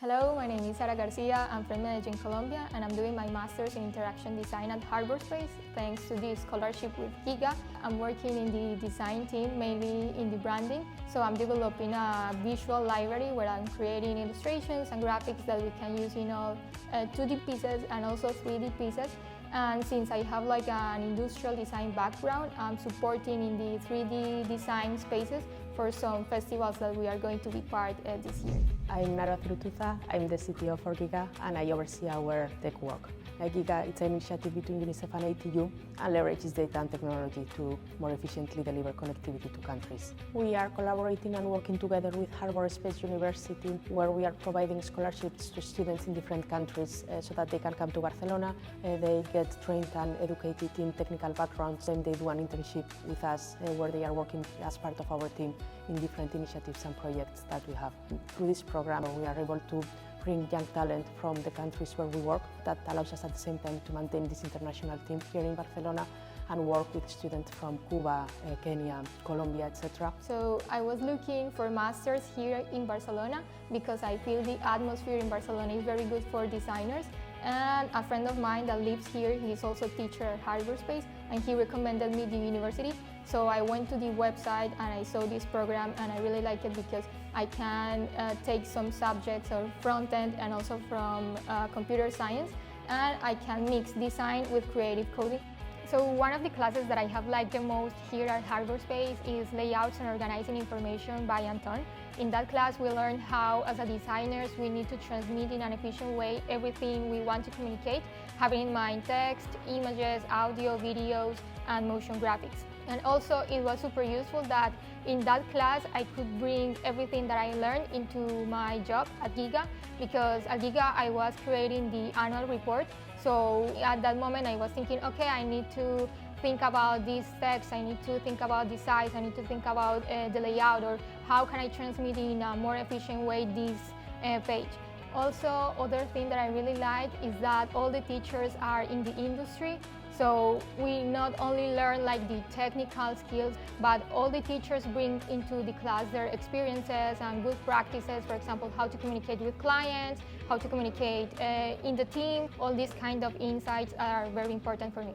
Hello, my name is Sara García. I'm from Medellin, Colombia, and I'm doing my master's in interaction design at HarbourSpace thanks to this scholarship with Giga. I'm working in the design team, mainly in the branding. So I'm developing a visual library where I'm creating illustrations and graphics that we can use in all 2D pieces and also 3D pieces. And since I have like an industrial design background, I'm supporting in the 3D design spaces for some festivals that we are going to be part this year. I'm Nara Frutuza, I'm the CTO for Giga and I oversee our tech work. Giga is an initiative between UNICEF and ITU and leverages data and technology to more efficiently deliver connectivity to countries. We are collaborating and working together with Harbour.Space University, where we are providing scholarships to students in different countries so that they can come to Barcelona. They get trained and educated in technical backgrounds, and they do an internship with us where they are working as part of our team in different initiatives and projects that we have. Through this program, we are able to bring young talent from the countries where we work. That allows us at the same time to maintain this international team here in Barcelona and work with students from Cuba, Kenya, Colombia, etc. So I was looking for masters here in Barcelona because I feel the atmosphere in Barcelona is very good for designers. And a friend of mine that lives here, he's also a teacher at HarbourSpace, and he recommended me the university. So I went to the website and I saw this program and I really like it because I can take some subjects of front end and also from computer science, and I can mix design with creative coding. So one of the classes that I have liked the most here at HarbourSpace is Layouts and Organizing Information by Anton. In that class we learned how, as a designers, we need to transmit in an efficient way everything we want to communicate, having in mind text, images, audio, videos, and motion graphics. And also it was super useful that in that class I could bring everything that I learned into my job at Giga, because at Giga I was creating the annual report. So at that moment I was thinking, okay, I need to think about this text, I need to think about the size, I need to think about the layout, or how can I transmit in a more efficient way this page. Also, other thing that I really like is that all the teachers are in the industry. So we not only learn like the technical skills, but all the teachers bring into the class their experiences and good practices. For example, how to communicate with clients, how to communicate in the team. All these kind of insights are very important for me.